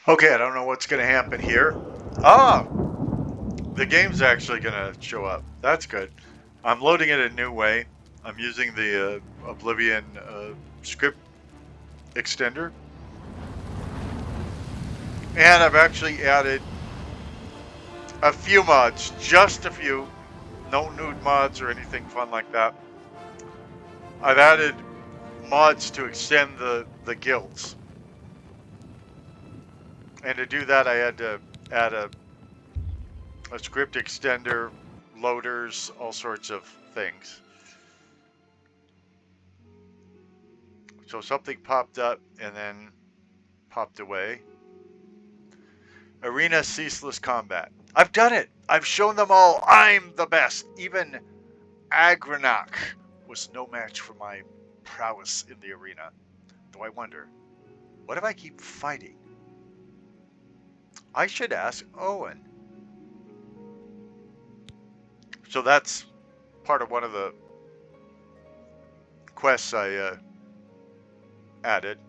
Okay, I don't know what's going to happen here. Ah, the game's actually going to show up. That's good. I'm loading it a new way. I'm using the Oblivion Script Extender. And I've actually added a few mods, just a few. No nude mods or anything fun like that. I've added mods to extend the guilds. And to do that, I had to add a script extender, loaders, all sorts of things. So something popped up and then popped away. Arena Ceaseless Combat. I've done it! I've shown them all I'm the best! Even Agranok was no match for my prowess in the arena. Though I wonder, what if I keep fighting? I should ask Owen. So that's part of one of the quests I added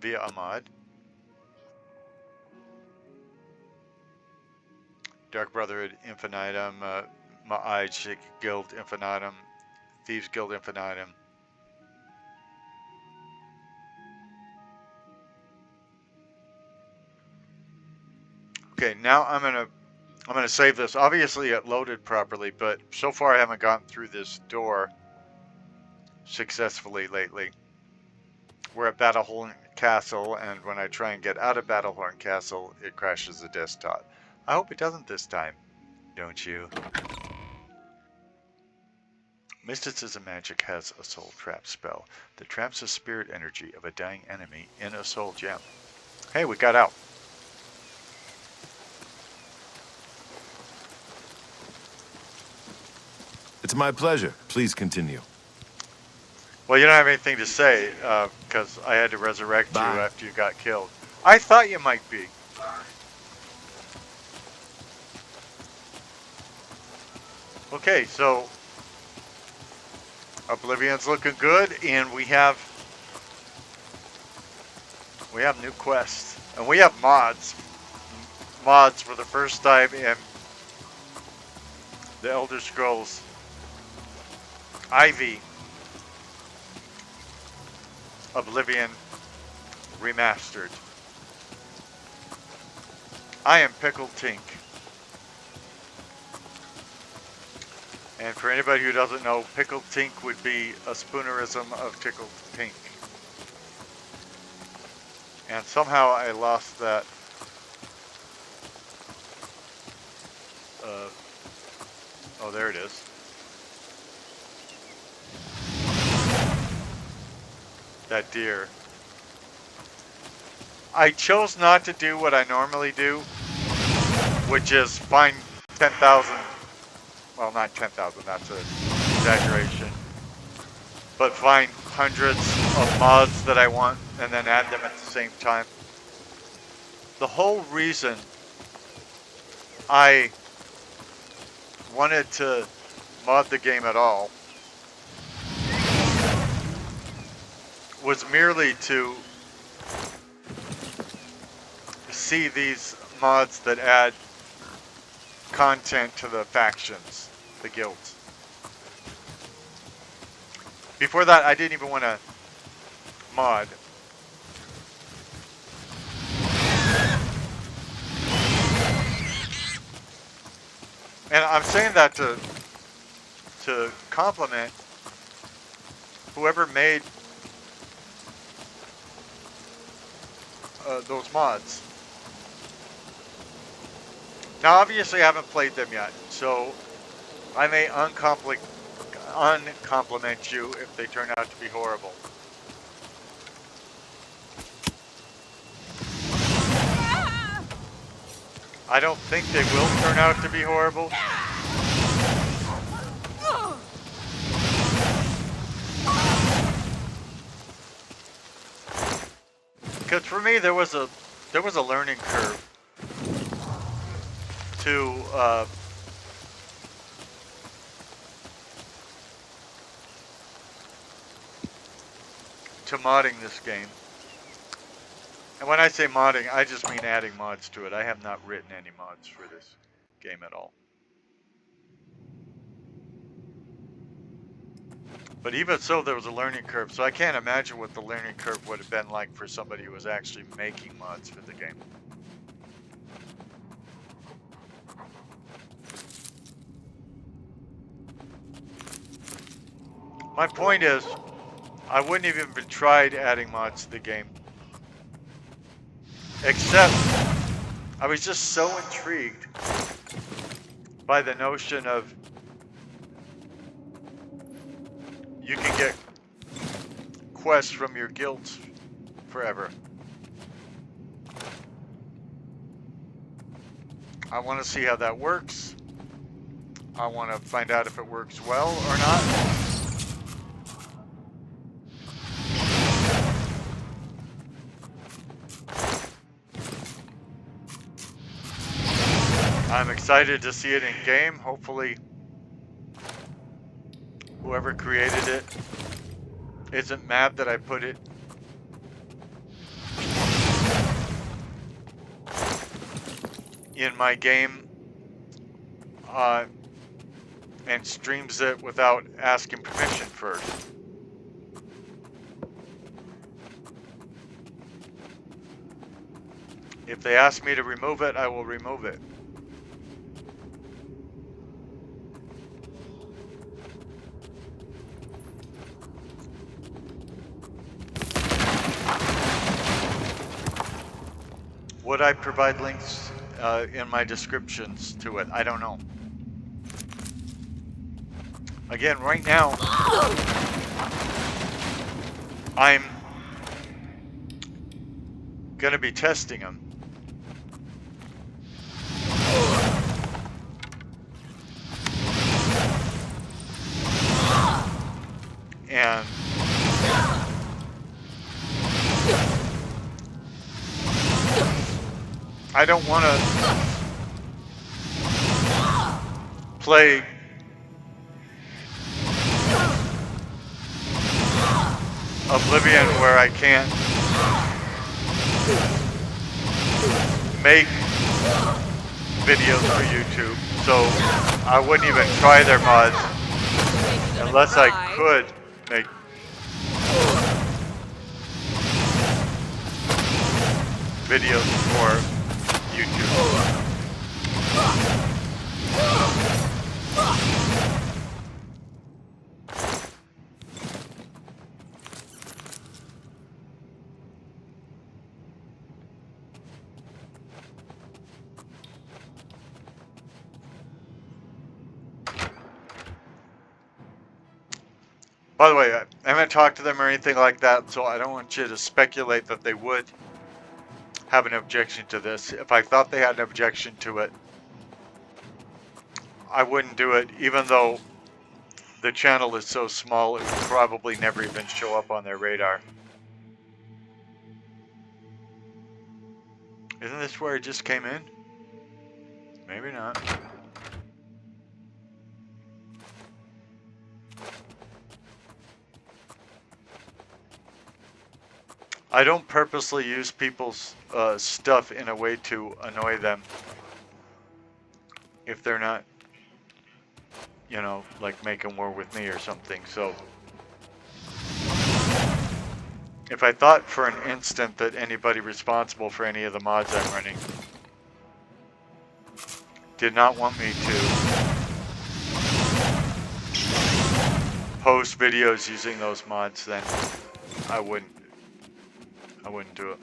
via a mod. Dark Brotherhood Infinitum, Ma'aj Guild Infinitum, Thieves Guild Infinitum. Okay, now I'm gonna save this. Obviously it loaded properly, but so far I haven't gotten through this door successfully lately. We're at Battlehorn Castle, and when I try and get out of Battlehorn Castle, it crashes the desktop. I hope it doesn't this time, don't you? Mysticism magic has a soul trap spell that traps the spirit energy of a dying enemy in a soul gem. Hey, we got out. It's my pleasure. Please continue. Well, you don't have anything to say, because I had to resurrect you Bye. after you got killed. I thought you might be. Okay, so Oblivion's looking good, and we have new quests, and we have mods. Mods for the first time in the Elder Scrolls IV Oblivion Remastered. I am Pickled Tink. And for anybody who doesn't know, Pickled Tink would be a spoonerism of Tickled Pink. And somehow I lost that. Oh, there it is. That deer. I chose not to do what I normally do, which is find 10,000. Well, not 10,000, that's an exaggeration. But find hundreds of mods that I want and then add them at the same time. The whole reason I wanted to mod the game at all was merely to see these mods that add content to the factions, the guilds. Before that, I didn't even want to mod. And I'm saying that to compliment whoever made those mods. Now, obviously, I haven't played them yet, so I may uncompliment you if they turn out to be horrible. I don't think they will turn out to be horrible. Because for me, there was a learning curve to modding this game. And when I say modding, I just mean adding mods to it. I have not written any mods for this game at all. But even so, there was a learning curve, so I can't imagine what the learning curve would have been like for somebody who was actually making mods for the game. My point is, I wouldn't have even tried adding mods to the game. Except, I was just so intrigued by the notion of you can get quests from your guilds forever. I want to see how that works. I want to find out if it works well or not. I'm excited to see it in game. Hopefully, whoever created it isn't mad that I put it in my game and streams it without asking permission first. If they ask me to remove it, I will remove it. Would I provide links in my descriptions to it? I don't know. Again, right now, I'm gonna be testing them. And I don't want to play Oblivion where I can't make videos for YouTube, so I wouldn't even try their mods unless I could make videos for YouTube. By the way, I haven't talked to them or anything like that, so I don't want you to speculate that they would have an objection to this. If I thought they had an objection to it, I wouldn't do it, even though the channel is so small it would probably never even show up on their radar. Isn't this where I just came in? Maybe not. I don't purposely use people's stuff in a way to annoy them if they're not, you know, like making war with me or something. So if I thought for an instant that anybody responsible for any of the mods I'm running did not want me to post videos using those mods, then I wouldn't do it.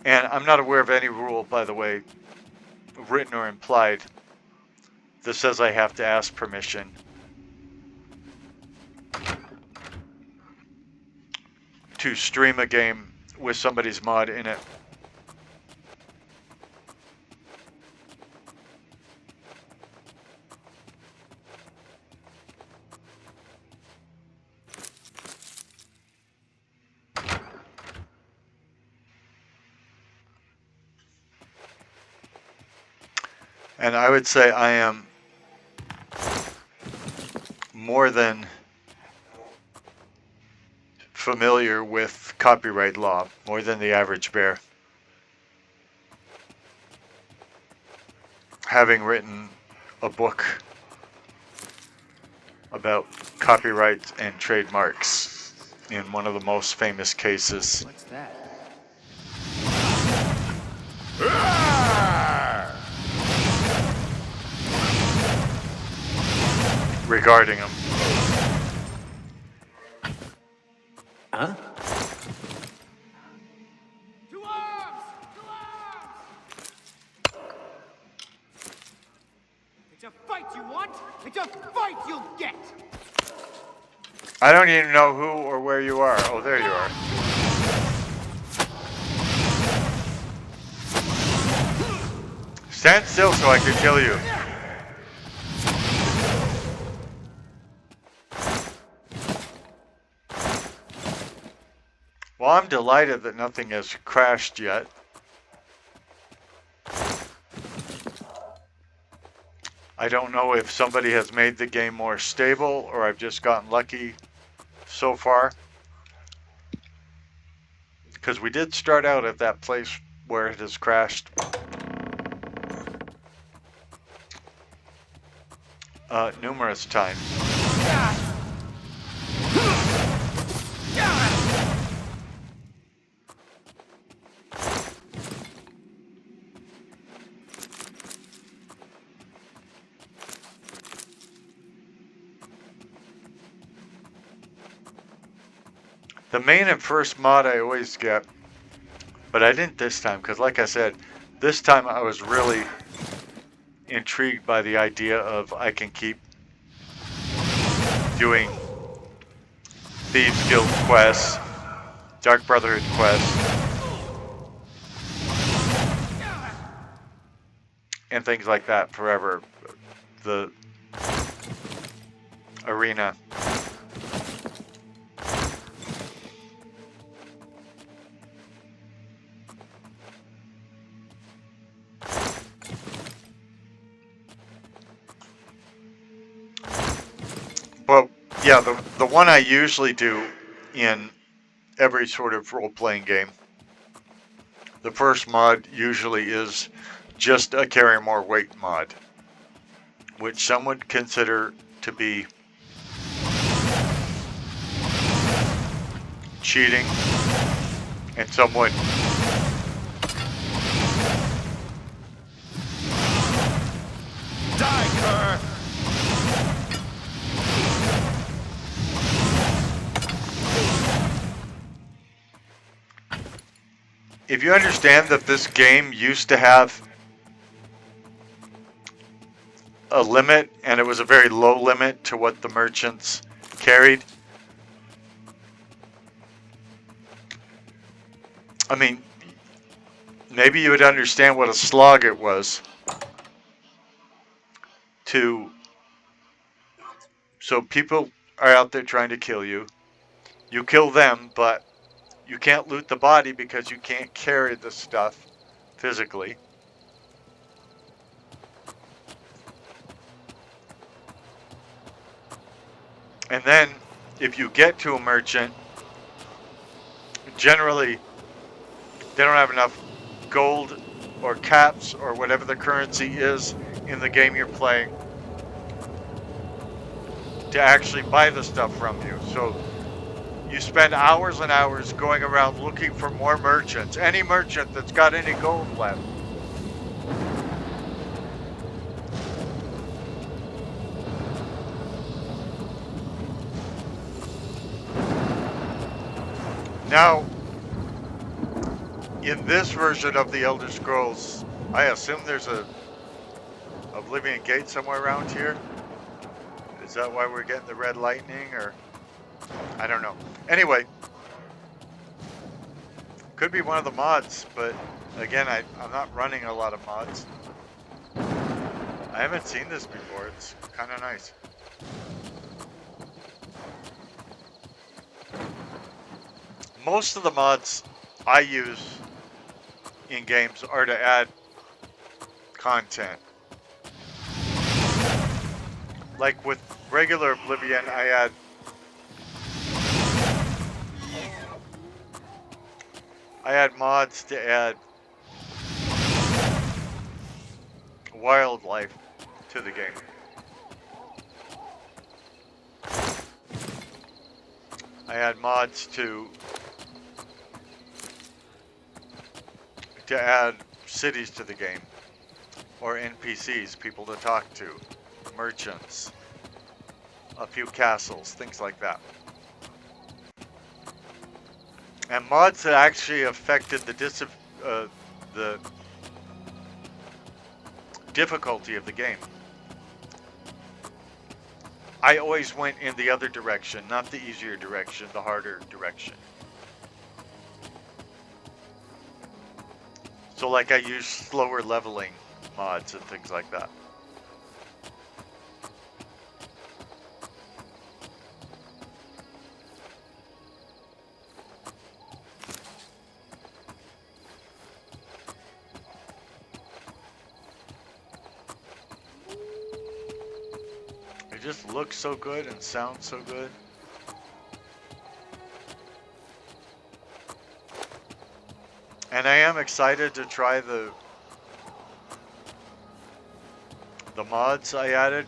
And I'm not aware of any rule, by the way, written or implied, that says I have to ask permission to stream a game with somebody's mod in it. And I would say I am more than familiar with copyright law, more than the average bear. Having written a book about copyrights and trademarks in one of the most famous cases. What's that? Regarding them. Huh? To arms! To arms! It's a fight you want. It's a fight you'll get. I don't even know who or where you are. Oh, there you are. Stand still so I can kill you. Well, I'm delighted that nothing has crashed yet. I don't know if somebody has made the game more stable or I've just gotten lucky so far. Because we did start out at that place where it has crashed. Numerous times. The main and first mod I always get, but I didn't this time, because like I said, this time I was really intrigued by the idea of I can keep doing Thieves Guild quests, Dark Brotherhood quests, and things like that forever. The arena. But yeah, the one I usually do in every sort of role-playing game, the first mod usually is just a carry more weight mod, which some would consider to be cheating, and some would. Die, Kerr! If you understand that this game used to have a limit, and it was a very low limit to what the merchants carried. I mean, maybe you would understand what a slog it was so people are out there trying to kill you. You kill them, but you can't loot the body because you can't carry the stuff physically. And then, if you get to a merchant, generally they don't have enough gold or caps or whatever the currency is in the game you're playing to actually buy the stuff from you. So you spend hours and hours going around looking for more merchants, any merchant that's got any gold left. Now, in this version of the Elder Scrolls, I assume there's a Oblivion Gate somewhere around here. Is that why we're getting the red lightning, or I don't know. Anyway, could be one of the mods, but again, I'm not running a lot of mods. I haven't seen this before. It's kind of nice. Most of the mods I use in games are to add content. Like with regular Oblivion, I add I had mods to add wildlife to the game. I had mods to add cities to the game, or NPCs, people to talk to, merchants, a few castles, things like that. And mods that actually affected the difficulty of the game. I always went in the other direction, not the easier direction, the harder direction. So like I use slower leveling mods and things like that. It just looks so good and sounds so good. And I am excited to try the mods I added.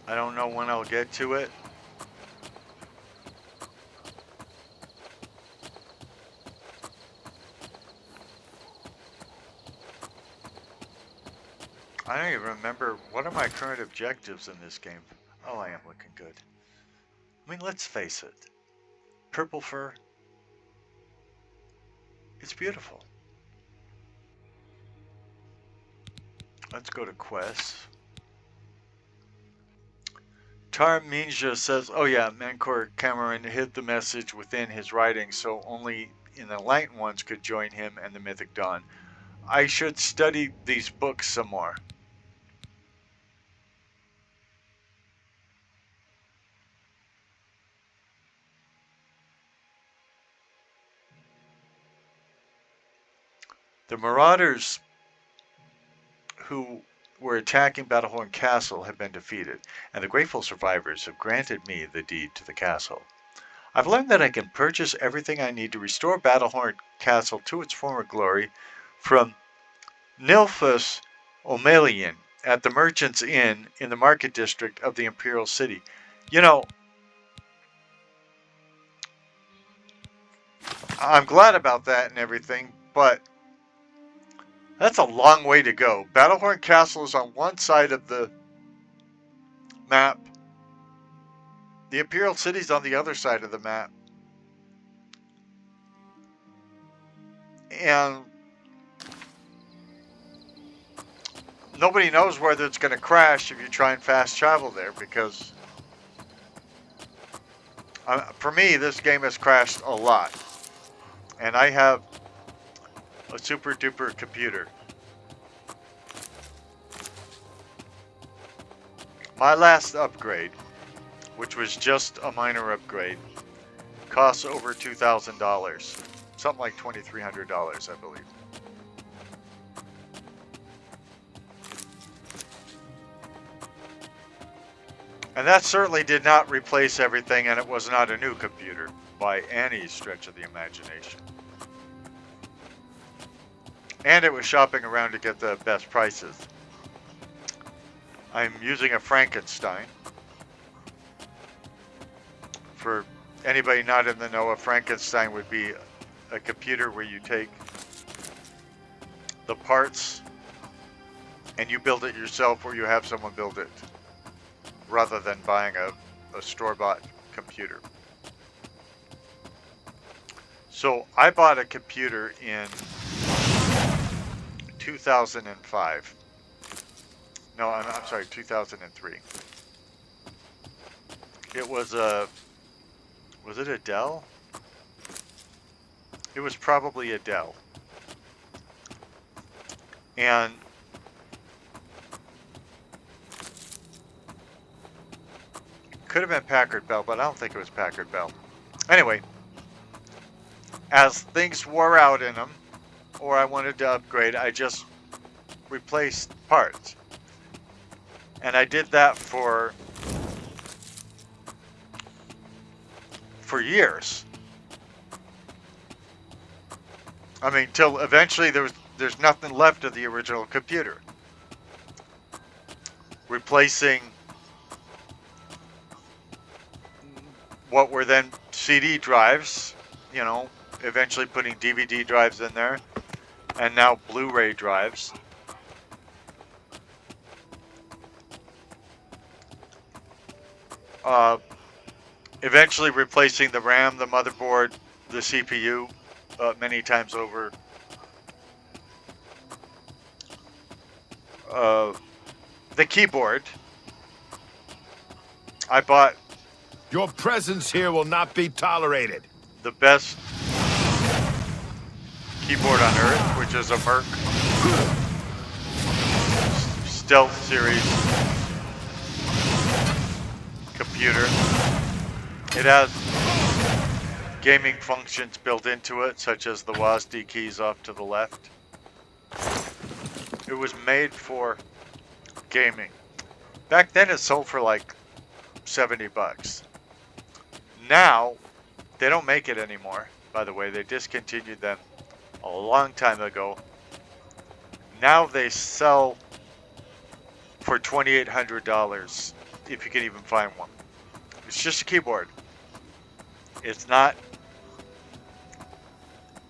I don't know when I'll get to it. I don't even remember, what are my current objectives in this game? Oh, I am looking good. I mean, let's face it. Purple fur. It's beautiful. Let's go to quests. Tar Minja says, oh yeah, Mancor Cameron hid the message within his writing so only enlightened ones could join him and the Mythic Dawn. I should study these books some more. The Marauders who were attacking Battlehorn Castle have been defeated, and the grateful survivors have granted me the deed to the castle. I've learned that I can purchase everything I need to restore Battlehorn Castle to its former glory from Nilphus O'Malion at the Merchant's Inn in the Market District of the Imperial City. You know, I'm glad about that and everything, but that's a long way to go. Battlehorn Castle is on one side of the map. The Imperial City's on the other side of the map. And nobody knows whether it's going to crash if you try and fast travel there, because for me, this game has crashed a lot. And I have a super duper computer. My last upgrade, which was just a minor upgrade, costs over $2,000. Something like $2,300, I believe. And that certainly did not replace everything, and it was not a new computer by any stretch of the imagination. And it was shopping around to get the best prices. I'm using a Frankenstein. For anybody not in the know, a Frankenstein would be a computer where you take the parts and you build it yourself, or you have someone build it, rather than buying a store-bought computer. So I bought a computer in 2005. No, I'm sorry, 2003. It was it a Dell? It was probably a Dell. And could have been Packard Bell, but I don't think it was Packard Bell. Anyway, as things wore out in them, or I wanted to upgrade, I just replaced parts. And I did that for years. I mean, till eventually there's nothing left of the original computer. Replacing what were then CD drives, you know, eventually putting DVD drives in there, and now Blu-ray drives. Eventually replacing the RAM, the motherboard, the CPU, many times over. The keyboard. I bought Your presence here will not be tolerated. the best keyboard on earth, which is a Merc Stealth Series computer. It has gaming functions built into it, such as the WASD keys off to the left. It was made for gaming. Back then it sold for like 70 bucks. Now, they don't make it anymore, by the way. They discontinued them a long time ago. Now they sell for $2,800, if you can even find one. It's just a keyboard. It's not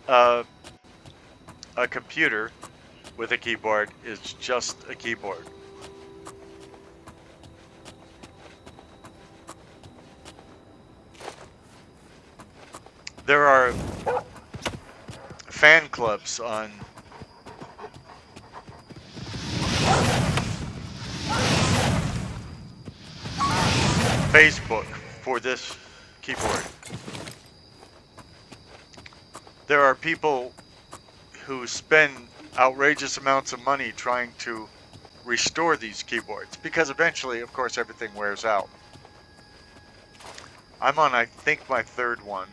a computer with a keyboard. It's just a keyboard. There are fan clubs on Facebook for this keyboard. There are people who spend outrageous amounts of money trying to restore these keyboards, because eventually, of course, everything wears out. I'm on, I think, my third one.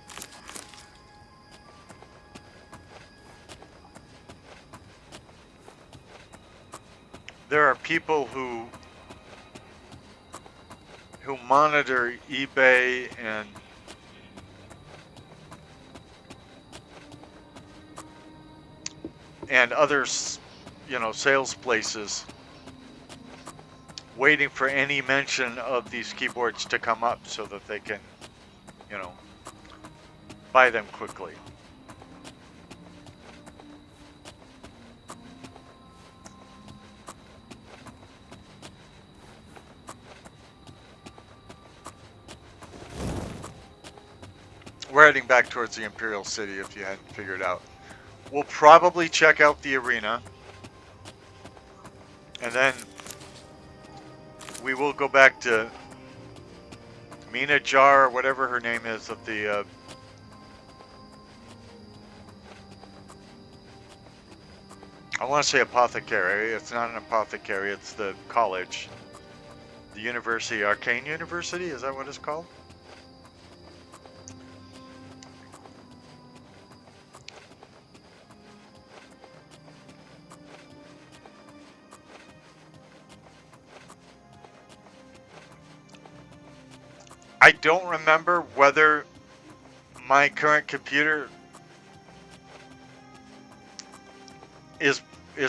There are people who monitor eBay and other, you know, sales places, waiting for any mention of these keyboards to come up so that they can, you know, buy them quickly. We're heading back towards the Imperial City, if you hadn't figured out. We'll probably check out the arena, and then we will go back to Mina Jar, or whatever her name is, of the I want to say apothecary. It's not an apothecary, it's the college. The university, Arcane University, is that what it's called? I don't remember whether my current computer is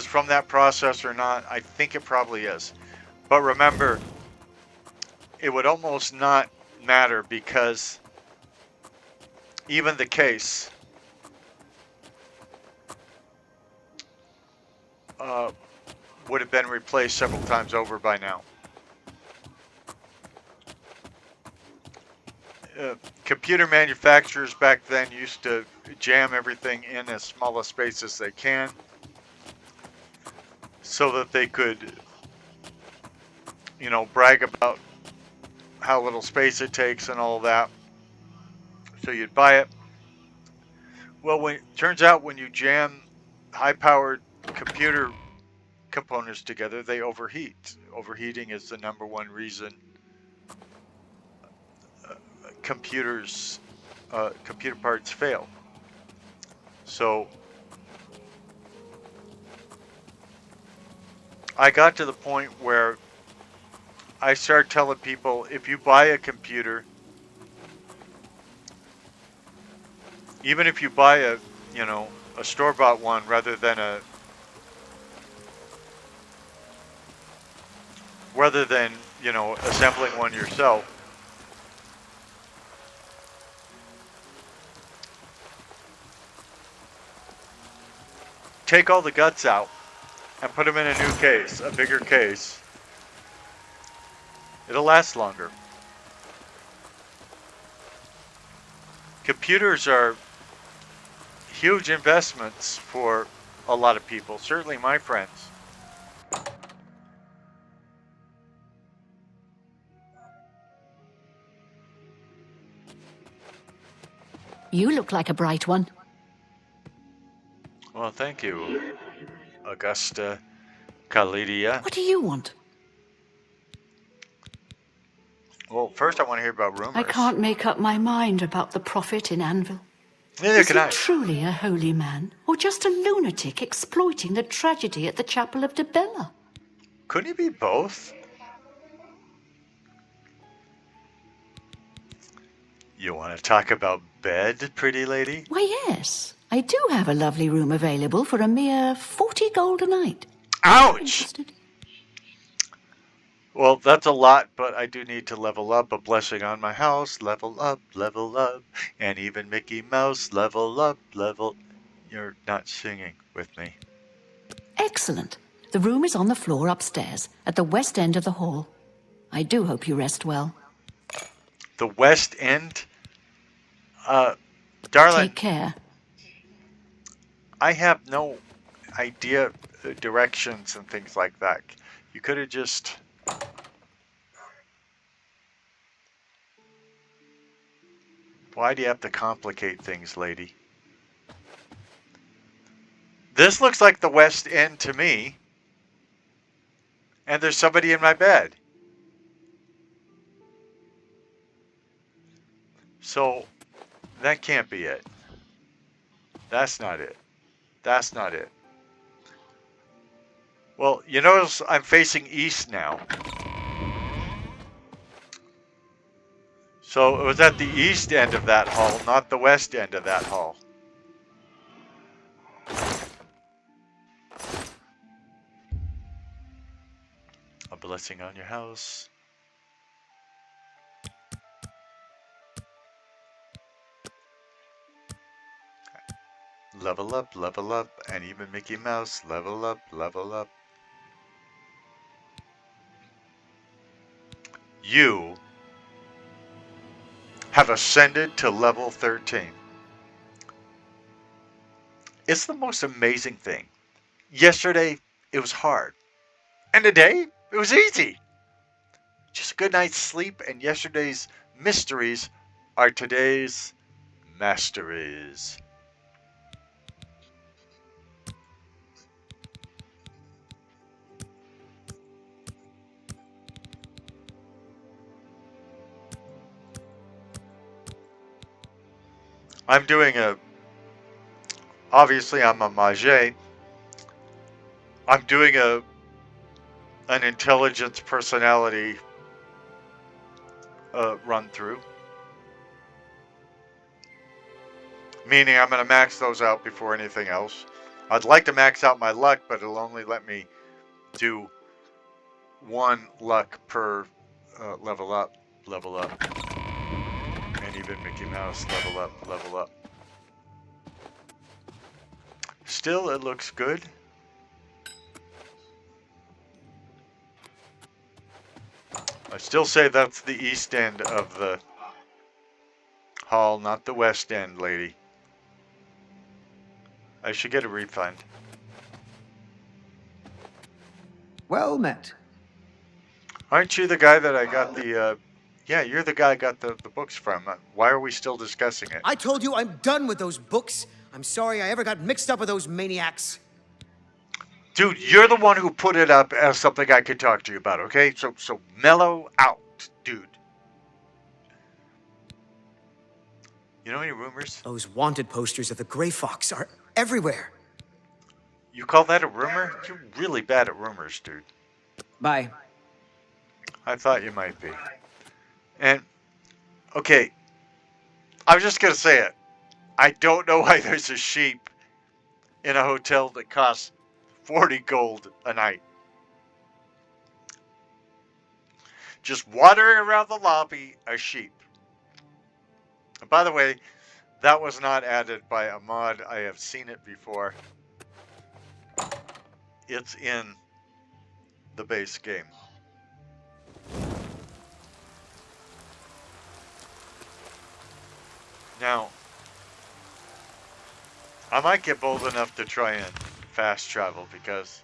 from that process or not. I think it probably is. But remember, it would almost not matter, because even the case would have been replaced several times over by now. Computer manufacturers back then used to jam everything in as small a space as they can, so that they could, you know, brag about how little space it takes and all that. So you'd buy it. Well, turns out when you jam high-powered computer components together, they overheat. Overheating is the #1 reason computer parts fail. So I got to the point where I start telling people, if you buy a computer, even if you buy a, you know, a store-bought one rather than you know, assembling one yourself, take all the guts out and put them in a new case, a bigger case. It'll last longer. Computers are huge investments for a lot of people, certainly my friends. You look like a bright one. Well, thank you, Augusta Kalidia. What do you want? Well, first I want to hear about rumors. I can't make up my mind about the prophet in Anvil. Neither Is can he I. truly a holy man, or just a lunatic exploiting the tragedy at the Chapel of Debella? Couldn't he be both? You want to talk about bed, pretty lady? Why, yes. I do have a lovely room available for a mere 40 gold a night. Ouch! Interested? Well, that's a lot, but I do need to level up. A blessing on my house. Level up, and even Mickey Mouse. Level up, level. You're not singing with me. Excellent. The room is on the floor upstairs, at the west end of the hall. I do hope you rest well. The West End? Darling, Take care. I have no idea directions and things like that. You could have just... Why do you have to complicate things, lady? This looks like the West End to me. And there's somebody in my bed. So, that can't be it. That's not it. That's not it. Well, you notice I'm facing east now. So it was at the east end of that hall, not the west end of that hall. A blessing on your house. Level up, and even Mickey Mouse, level up, level up. You have ascended to level 13. It's the most amazing thing. Yesterday, it was hard. And today, it was easy. Just a good night's sleep, and yesterday's mysteries are today's masteries. I'm doing obviously I'm a mage. I'm doing an intelligence personality run through. Meaning I'm going to max those out before anything else. I'd like to max out my luck, but it'll only let me do 1 luck per level up. And even Mickey Mouse, level up. Still, it looks good. I still say that's the east end of the hall, not the west end, lady. I should get a refund. Well met. Aren't you the guy that I got the, yeah, you're the guy I got the books from. Why are we still discussing it? I told you I'm done with those books. I'm sorry I ever got mixed up with those maniacs. Dude, you're the one who put it up as something I could talk to you about, okay? So mellow out, dude. You know any rumors? Those wanted posters of the Grey Fox are everywhere. You call that a rumor? You're really bad at rumors, dude. Bye. I thought you might be. And, okay, I'm just going to say it. I don't know why there's a sheep in a hotel that costs 40 gold a night. Just wandering around the lobby, a sheep. And by the way, that was not added by a mod. I have seen it before. It's in the base game. Now, I might get bold enough to try and fast travel because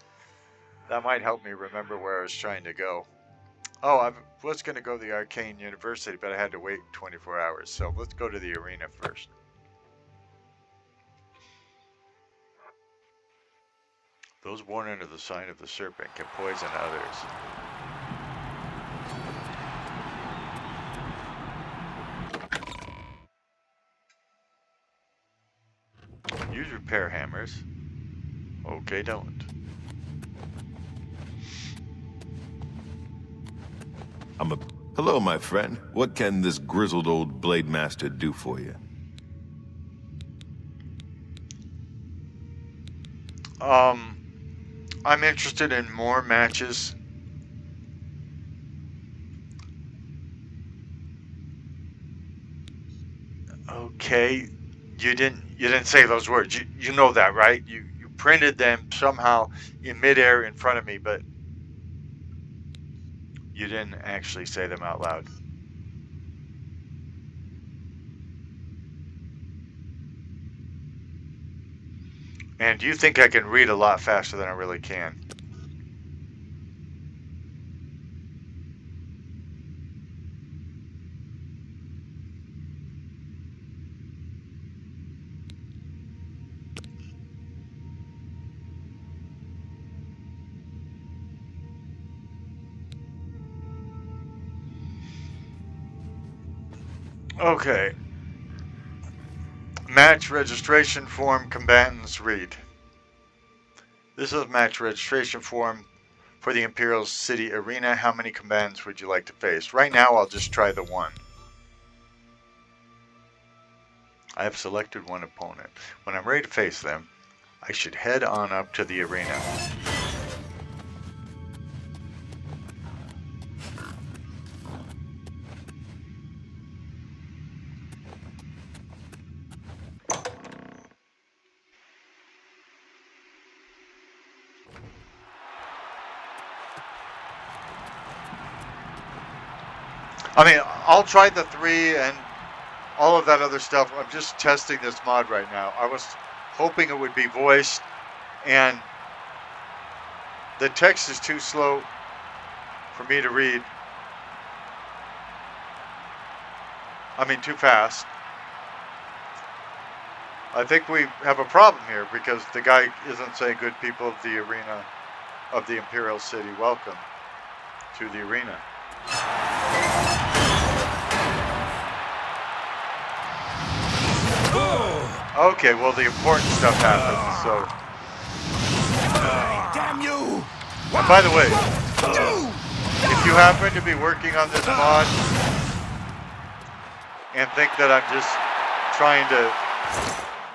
that might help me remember where I was trying to go. Oh, I was going to go to the Arcane University, but I had to wait 24 hours. So let's go to the arena first. Those born under the sign of the serpent can poison others. Use repair hammers. Okay, don't. Hello, my friend. What can this grizzled old blade master do for you? I'm interested in more matches. Okay, you didn't say those words. You know that, right? You printed them somehow in midair in front of me, but you didn't actually say them out loud. And you think I can read a lot faster than I really can. Okay. Match registration form, combatants read. This is a match registration form for the Imperial City Arena. How many combatants would you like to face? Right now, I'll just try the one. I have selected one opponent. When I'm ready to face them, I should head on up to the arena. I mean, I'll try the 3 and all of that other stuff. I'm just testing this mod right now. I was hoping it would be voiced, and the text is too slow for me to read. I mean, too fast. I think we have a problem here because the guy isn't saying good people of the arena of the Imperial City, welcome to the arena. Okay, well the important stuff happens, so. Damn you! And by the way, if you happen to be working on this mod and think that I'm just trying to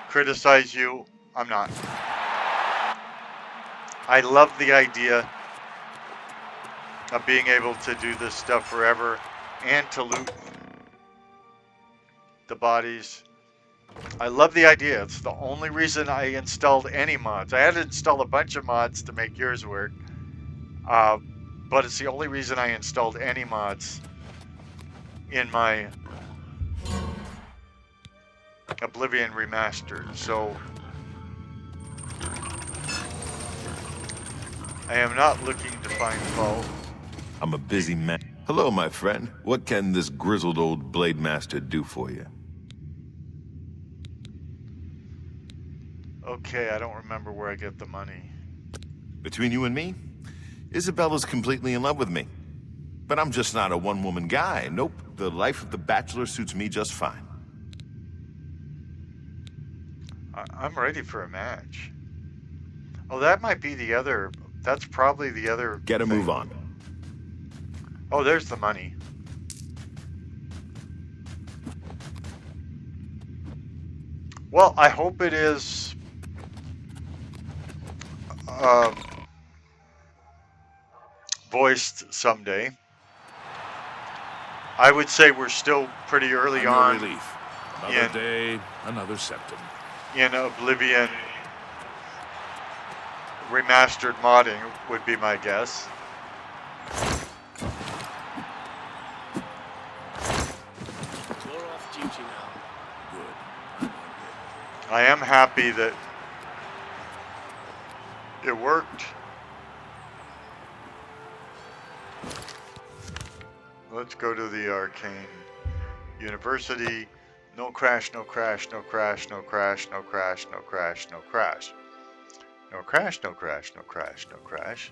criticize you, I'm not. I love the idea of being able to do this stuff forever and to loot the bodies. I love the idea. It's the only reason I installed any mods. I had to install a bunch of mods to make yours work. But it's the only reason I installed any mods in my Oblivion Remastered. So I am not looking to find fault. I'm a busy man. Hello, my friend. What can this grizzled old blade master do for you? Okay, I don't remember where I get the money. Between you and me, Isabella's completely in love with me. But I'm just not a one-woman guy. Nope, the life of the bachelor suits me just fine. I'm ready for a match. Oh, that might be the other. That's probably the other. Get a thing. move on. Oh, there's the money. Well, I hope it is voiced someday. I would say we're still pretty early I'm your on relief. Another day, another septum. in Oblivion Remastered modding would be my guess. You're off duty now. Good. I am happy that it worked. Let's go to the Arcane University. No crash, no crash, no crash, no crash, no crash, no crash, no crash. No crash, no crash, no crash, no crash.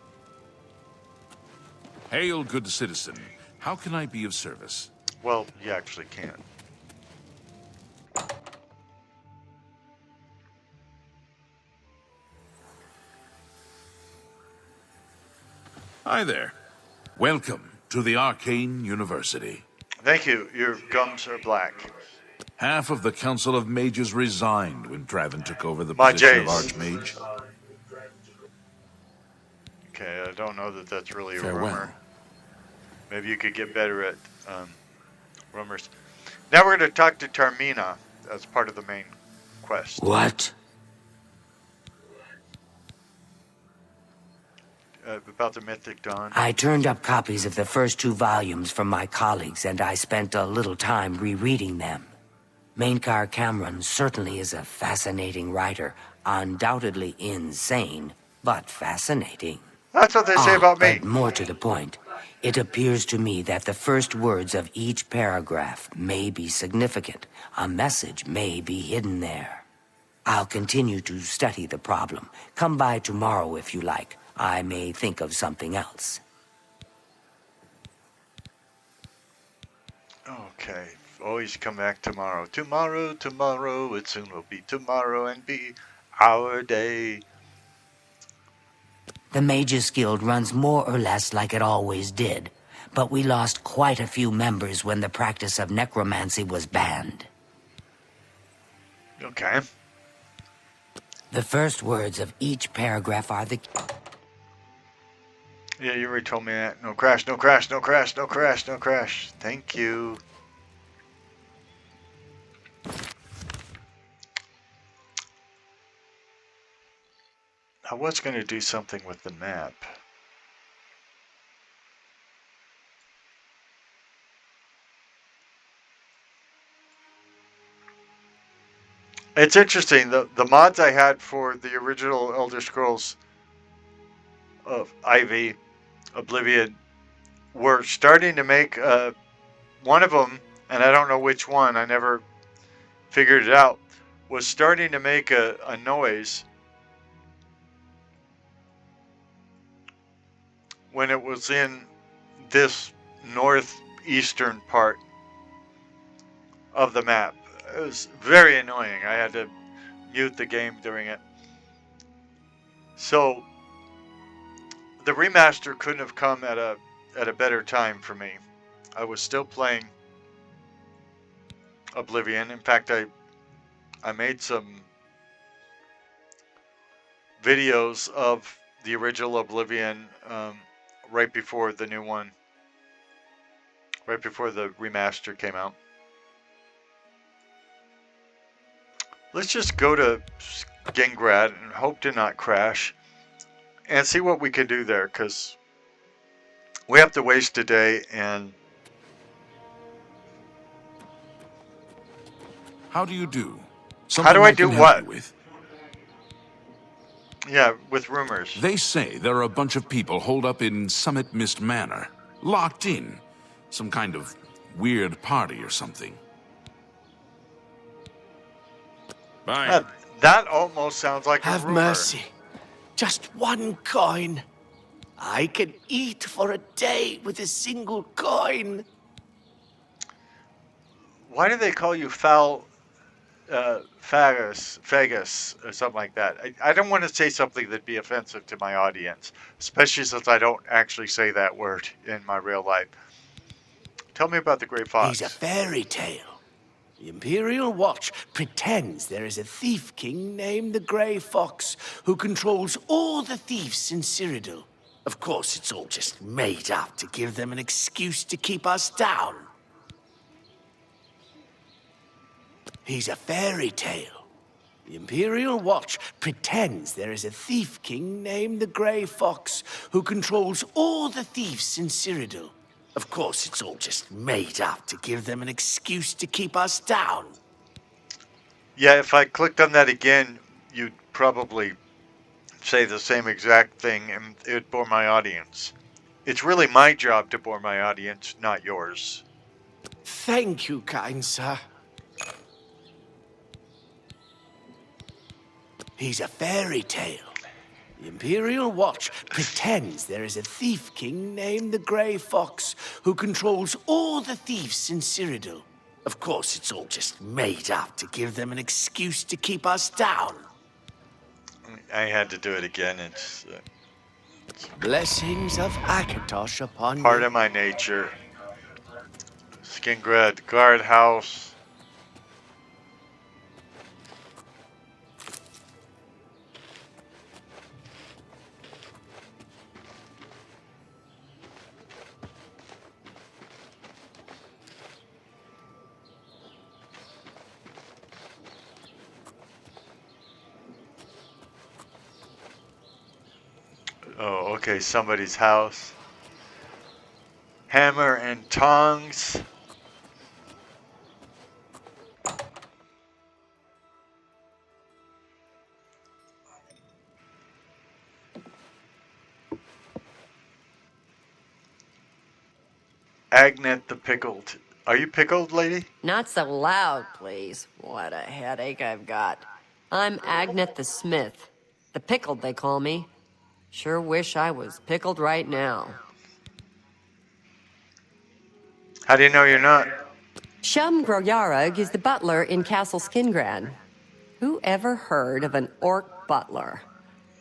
Hail, good citizen. How can I be of service? Well, you actually can. Hi there. Welcome to the Arcane University. Thank you. Your gums are black. Half of the Council of Mages resigned when Traven took over the My position of Jays. Archmage. Okay, I don't know that that's really a Farewell. rumor. Maybe you could get better at rumors. Now we're going to talk to Tarmina as part of the main quest. What? About the Mythic Dawn. I turned up copies of the first 2 volumes from my colleagues, and I spent a little time rereading them. Mainkar Cameron certainly is a fascinating writer, undoubtedly insane, but fascinating. That's what they say about me. But more to the point, it appears to me that the first words of each paragraph may be significant. A message may be hidden there. I'll continue to study the problem. Come by tomorrow if you like. I may think of something else. Okay. Always come back tomorrow. Tomorrow, tomorrow, it soon will be tomorrow and be our day. The Mages Guild runs more or less like it always did, but we lost quite a few members when the practice of necromancy was banned. Okay. The first words of each paragraph are the... Yeah, you already told me that. No crash, no crash, no crash, no crash, no crash. Thank you. I was going to do something with the map. It's interesting, the mods I had for the original Elder Scrolls of Ivy, Oblivion, were starting to make one of them, and I don't know which one, I never figured it out, was starting to make a noise when it was in this northeastern part of the map. It was very annoying. I had to mute the game during it. So the remaster couldn't have come at a better time for me. I was still playing Oblivion. In fact, I made some videos of the original Oblivion right before the new one, right before the remaster came out. Let's just go to Gingrad and hope to not crash and see what we can do there, because we have to waste a day. And How do you do? How do I Something do can help what? you with? Yeah, with rumors. They say there are a bunch of people holed up in Summit Mist Manor, locked in. Some kind of weird party or something. Bye. That almost sounds like a Have rumor. mercy. Just one coin. I can eat for a day with a single coin. Why do they call you Fagus, or something like that? I don't want to say something that'd be offensive to my audience, especially since I don't actually say that word in my real life. Tell me about the Gray Fox. He's a fairy tale. The Imperial Watch pretends there is a thief king named the Grey Fox who controls all the thieves in Cyrodiil. Of course, it's all just made up to give them an excuse to keep us down. He's a fairy tale. The Imperial Watch pretends there is a thief king named the Grey Fox who controls all the thieves in Cyrodiil. Of course, it's all just made up to give them an excuse to keep us down. Yeah, if I clicked on that again, you'd probably say the same exact thing and it would bore my audience. It's really my job to bore my audience, not yours. Thank you, kind sir. He's a fairy tale. The Imperial Watch pretends there is a thief king named the Grey Fox who controls all the thieves in Cyrodiil. Of course, it's all just made up to give them an excuse to keep us down. I had to do it again. It's Blessings of Akatosh upon part you. of my nature. Skingred, guardhouse. Oh, okay, somebody's house. Hammer and tongs. Agnet the pickled. Are you pickled, lady? Not so loud, please. What a headache I've got. I'm Agnet the Smith. The Pickled, they call me. Sure wish I was pickled right now. How do you know you're not? Shum Groyarug is the butler in Castle Skingran. Who ever heard of an orc butler?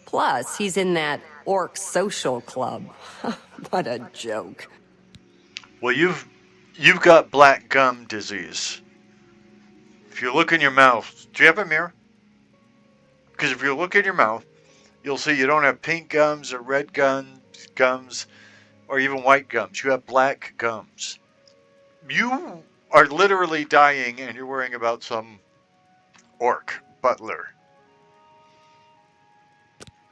Plus, he's in that orc social club. What a joke. Well, you've got black gum disease. If you look in your mouth, do you have a mirror? Because if you look in your mouth, you'll see you don't have pink gums or red gums or even white gums. You have black gums. You are literally dying and you're worrying about some orc butler.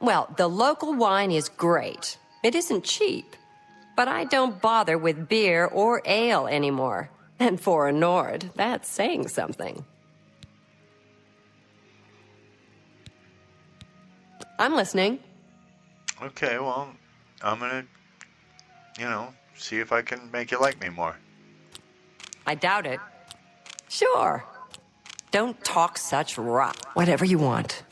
Well, the local wine is great. It isn't cheap. But I don't bother with beer or ale anymore. And for a Nord, that's saying something. I'm listening. Okay, well, I'm gonna, see if I can make you like me more. I doubt it. Sure. Don't talk such rot. Whatever you want.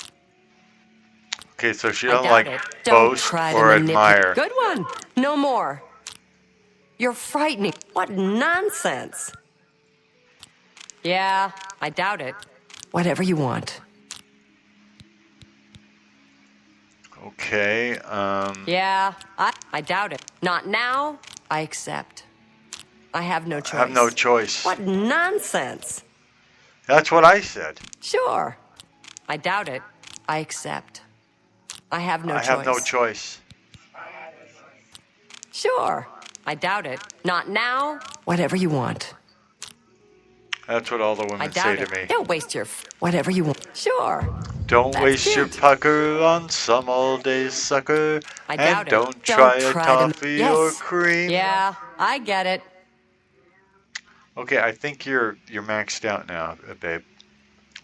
Okay, so she I don't doubt like it. Don't boast try to or manipulate. admire. Good one. No more. You're frightening. What nonsense. Yeah, I doubt it. Whatever you want. Okay, Yeah, I doubt it. Not now. I accept. I have no choice. I have no choice. What nonsense. That's what I said. Sure. I doubt it. I accept. I have no choice. I have no choice. Sure. I doubt it. Not now. Whatever you want. That's what all the I women doubt say it. to me. Don't waste your whatever you want. Sure. Don't That's waste your cute. pucker on some all-day sucker. I And doubt it. don't try a to- toffee or Yes. cream. Yeah, I get it. Okay, I think you're maxed out now, babe.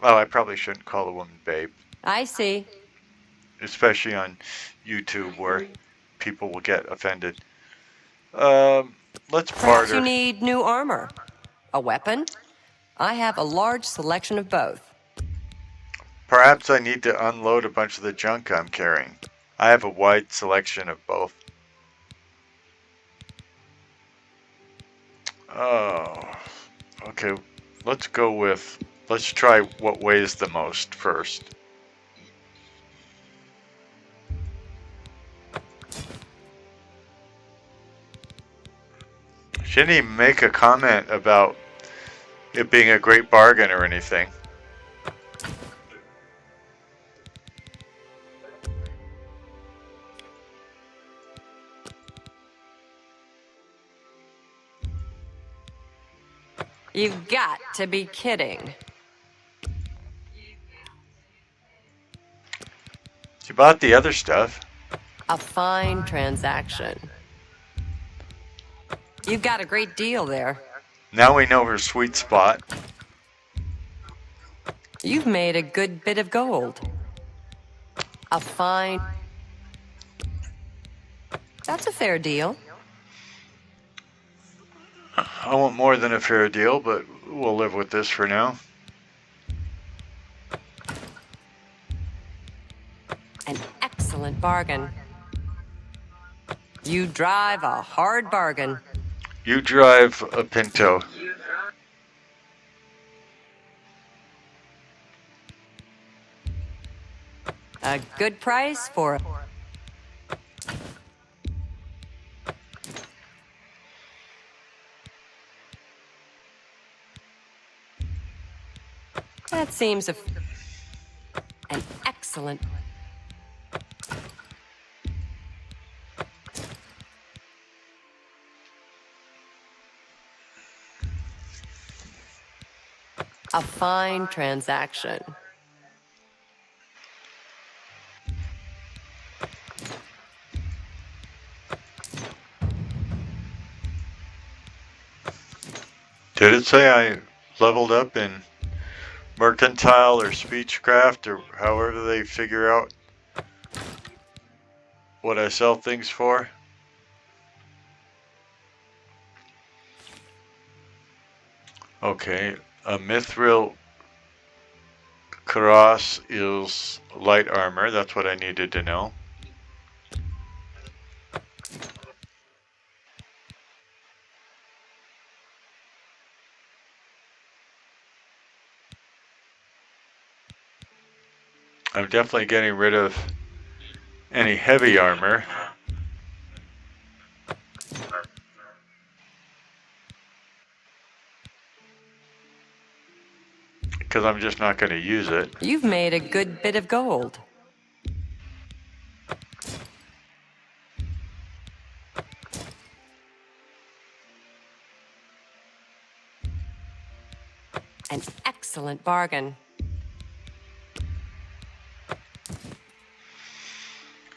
Oh, I probably shouldn't call a woman babe. I see. Especially on YouTube where people will get offended. Let's Perhaps you barter. need new armor. A weapon? I have a large selection of both. Perhaps I need to unload a bunch of the junk I'm carrying. I have a wide selection of both. Oh, okay. Let's try what weighs the most first. She didn't even make a comment about it being a great bargain or anything. You've got to be kidding. She bought the other stuff. A fine transaction. You've got a great deal there. Now we know her sweet spot. You've made a good bit of gold. A fine... That's a fair deal. I want more than a fair deal, but we'll live with this for now. An excellent bargain. You drive a hard bargain. You drive a Pinto. A good price for... That seems an excellent... A fine transaction. Did it say I leveled up in mercantile or speechcraft or however they figure out what I sell things for? Okay, a mithril cross is light armor. That's what I needed to know. I'm definitely getting rid of any heavy armor. Because I'm just not going to use it. You've made a good bit of gold. An excellent bargain.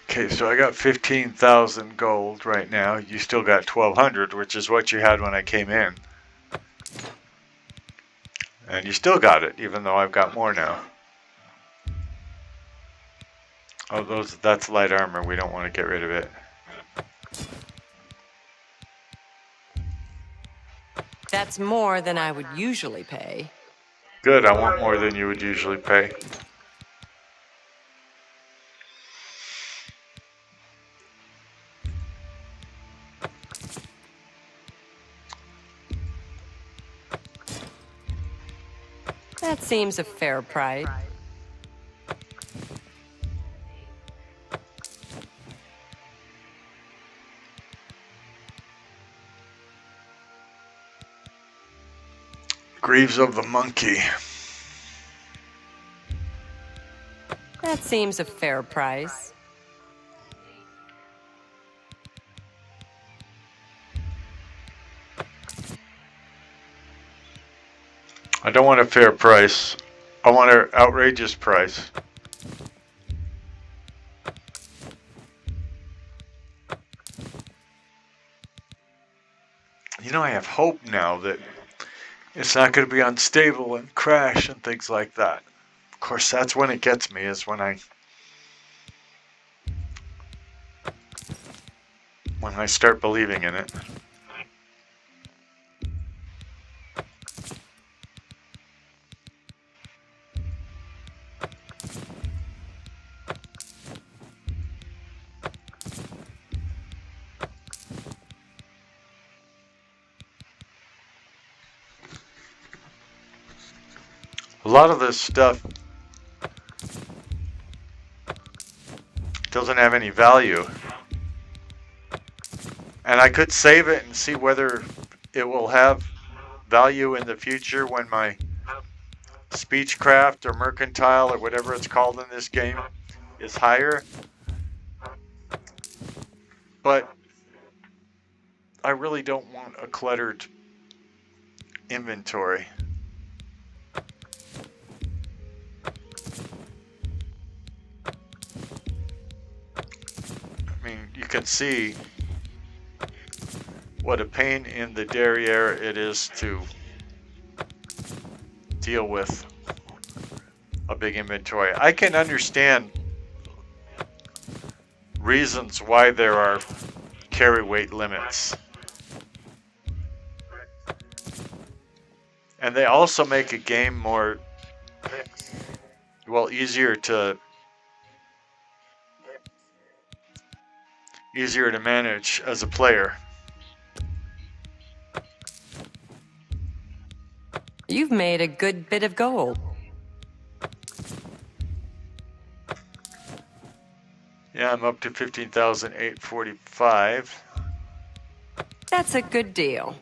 Okay, so I got 15,000 gold right now. You still got 1,200, which is what you had when I came in. And you still got it, even though I've got more now. Oh, that's light armor. We don't want to get rid of it. That's more than I would usually pay. Good, I want more than you would usually pay. That seems a fair price. Greaves of the Monkey. That seems a fair price. I don't want a fair price. I want an outrageous price. You know, I have hope now that it's not going to be unstable and crash and things like that. Of course, that's when it gets me, is when I start believing in it. A lot of this stuff doesn't have any value. And I could save it and see whether it will have value in the future when my speechcraft or mercantile or whatever it's called in this game is higher. But I really don't want a cluttered inventory. I mean, you can see what a pain in the derriere it is to deal with a big inventory. I can understand reasons why there are carry weight limits. And they also make a game more, well, easier to manage as a player. You've made a good bit of gold. Yeah, I'm up to 15,845. That's a good deal.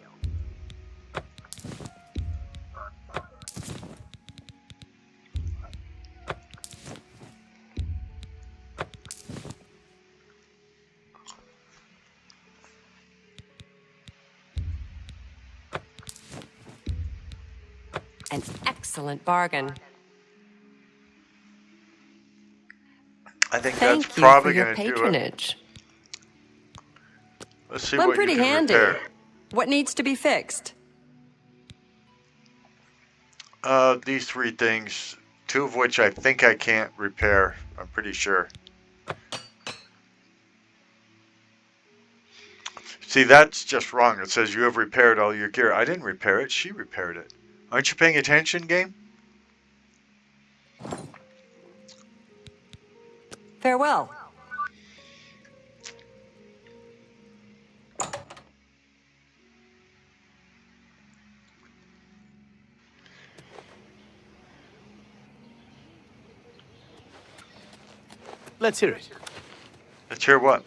An excellent bargain. I think Thank that's you probably for your going to do it. patronage. Let's see I'm what pretty you can handy. repair. What needs to be fixed? These three things, two of which I think I can't repair. I'm pretty sure. See, that's just wrong. It says you have repaired all your gear. I didn't repair it. She repaired it. Aren't you paying attention, game? Farewell. Let's hear it. Let's hear what?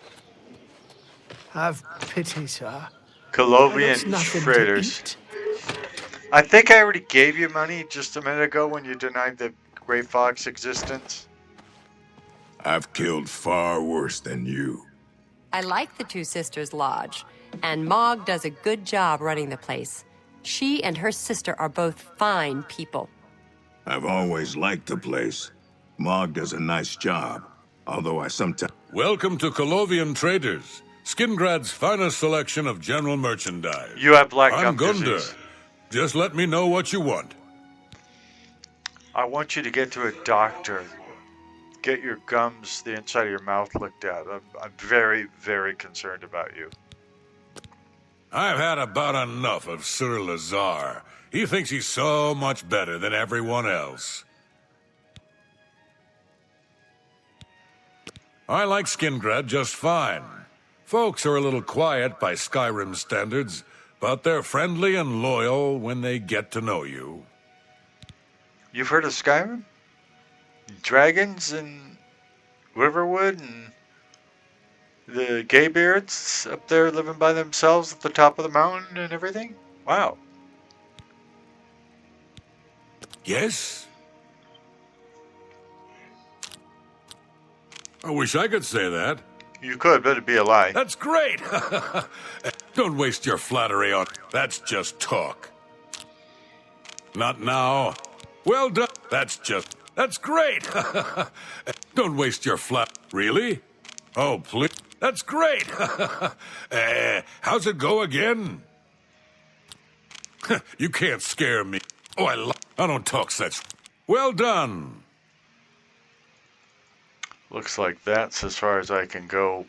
Have pity, sir. Colovian There's nothing to traders. eat. I think I already gave you money just a minute ago when you denied the Gray Fox existence. I've killed far worse than you. I like the Two Sisters Lodge, and Mog does a good job running the place. She and her sister are both fine people. I've always liked the place. Mog does a nice job, although I sometimes... Welcome to Colovian Traders, Skingrad's finest selection of general merchandise. You have black I'm gum Gunda. disease. Just let me know what you want. I want you to get to a doctor. Get your gums, the inside of your mouth looked at. I'm very, very concerned about you. I've had about enough of Sir Lazar. He thinks he's so much better than everyone else. I like Skingrad just fine. Folks are a little quiet by Skyrim standards, but they're friendly and loyal when they get to know you. You've heard of Skyrim? Dragons and Riverwood and the Gaybeards up there living by themselves at the top of the mountain and everything? Wow. Yes? I wish I could say that. You could, but it'd be a lie. That's great! Don't waste your flattery on... That's just talk. Not now. Well done. That's great! Don't waste your Really? Oh, please. That's great! How's it go again? You can't scare me. Oh, I don't talk such... Well done! Looks like that's as far as I can go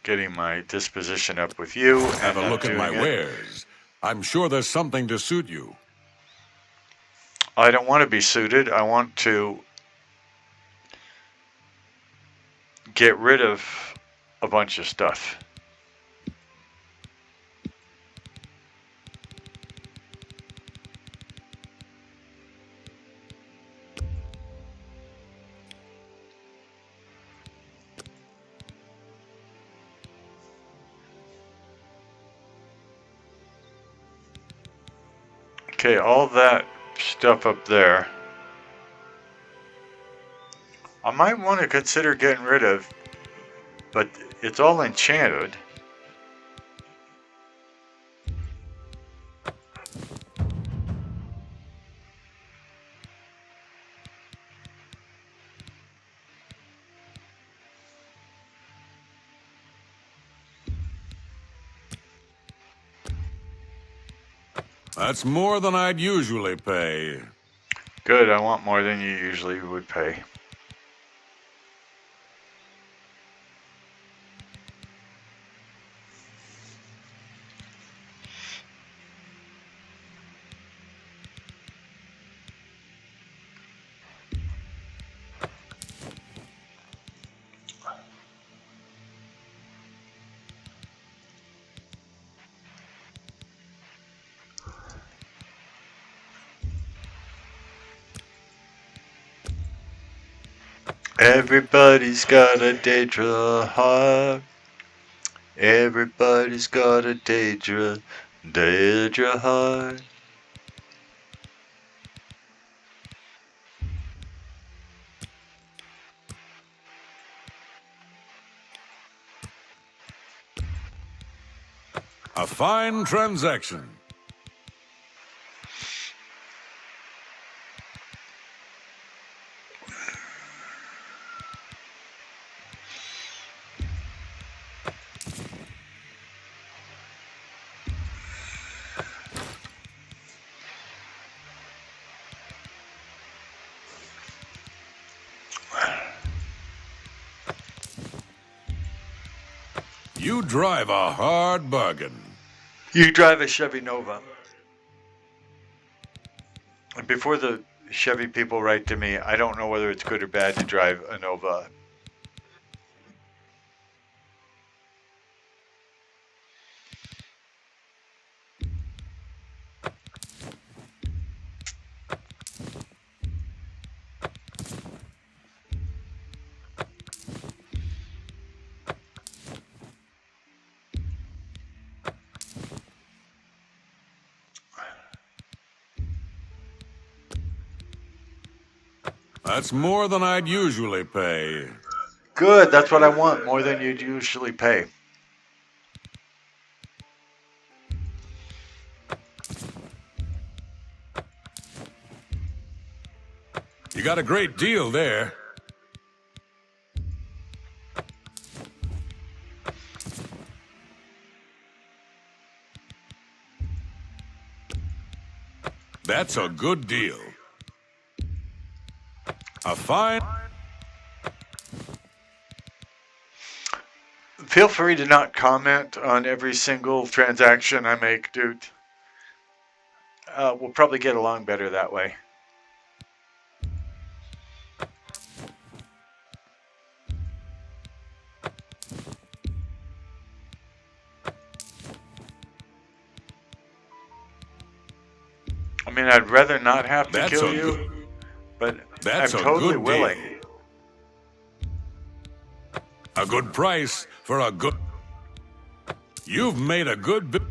getting my disposition up with you. Have a look at my wares. I'm sure there's something to suit you. I don't want to be suited. I want to get rid of a bunch of stuff. Okay, all that stuff up there. I might want to consider getting rid of, but it's all enchanted. That's more than I'd usually pay. Good, I want more than you usually would pay. Everybody's got a Daedra heart. Everybody's got a Daedra heart. A fine transaction. You drive a hard bargain. You drive a Chevy Nova. And before the Chevy people write to me, I don't know whether it's good or bad to drive a Nova. That's more than I'd usually pay. Good, that's what I want, more than you'd usually pay. You got a great deal there. That's a good deal. A fine... Feel free to not comment on every single transaction I make, dude. We'll probably get along better that way. I mean, I'd rather not have to kill you, but I'm totally willing. A good price for a good... You've made a good...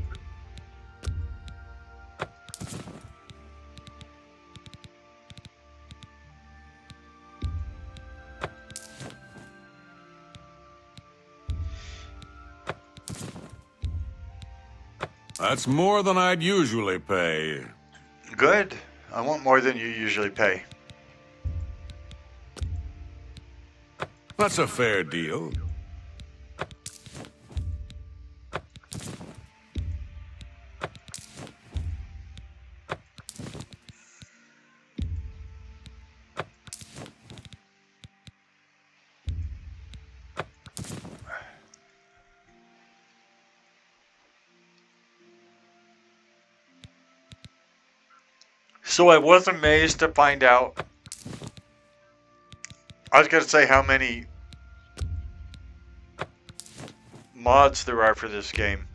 That's more than I'd usually pay. Good. I want more than you usually pay. That's a fair deal. So I was amazed to find out. I was going to say how many mods there are for this game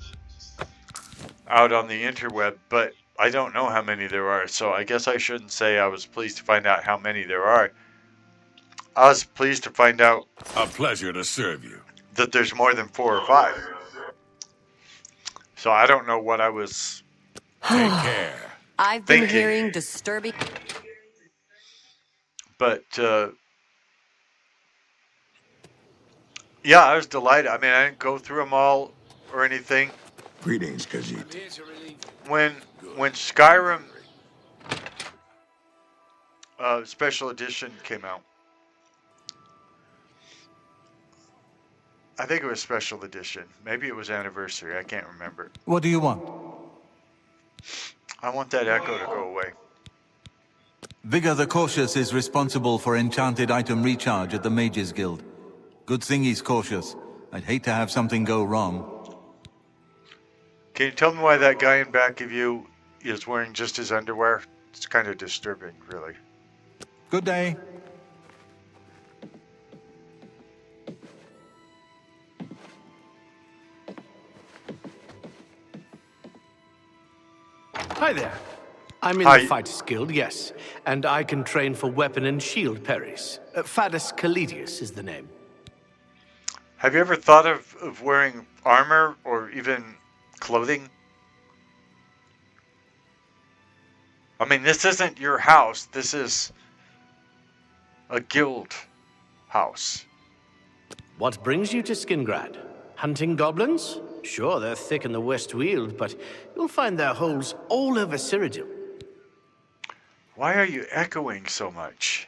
out on the interweb, but I don't know how many there are, so I guess I shouldn't say I was pleased to find out how many there are. I was pleased to find out... A pleasure to serve you. ...that there's more than 4 or 5. So I don't know what I was... Take care. I've been thinking. hearing disturbing. But yeah, I was delighted. I mean, I didn't go through them all or anything. Greetings, Khajiit. When Skyrim Special Edition came out, I think it was Special Edition. Maybe it was Anniversary. I can't remember. What do you want? I want that echo to go away. Vigor the Cautious is responsible for enchanted item recharge at the Mages Guild. Good thing he's cautious. I'd hate to have something go wrong. Can you tell me why that guy in back of you is wearing just his underwear? It's kind of disturbing, really. Good day. Hi there. I'm in Hi. the Fighters Guild, yes. And I can train for weapon and shield parries. Fadus Caledius is the name. Have you ever thought of wearing armor or even clothing? I mean, this isn't your house. This is a guild house. What brings you to Skingrad? Hunting goblins? Sure, they're thick in the West Weald, but you'll find their holes all over Cyrodiil. Why are you echoing so much?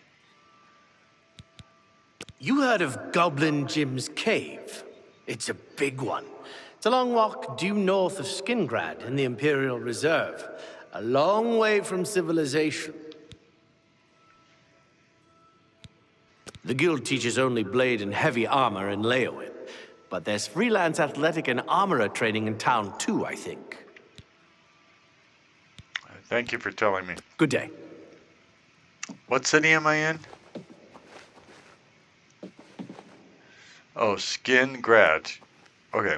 You heard of Goblin Jim's Cave? It's a big one. It's a long walk due north of Skingrad in the Imperial Reserve. A long way from civilization. The guild teaches only blade and heavy armor in Leowin. But there's freelance athletic and armorer training in town too, I think. Thank you for telling me. Good day. What city am I in? Oh, Skingrad. Okay.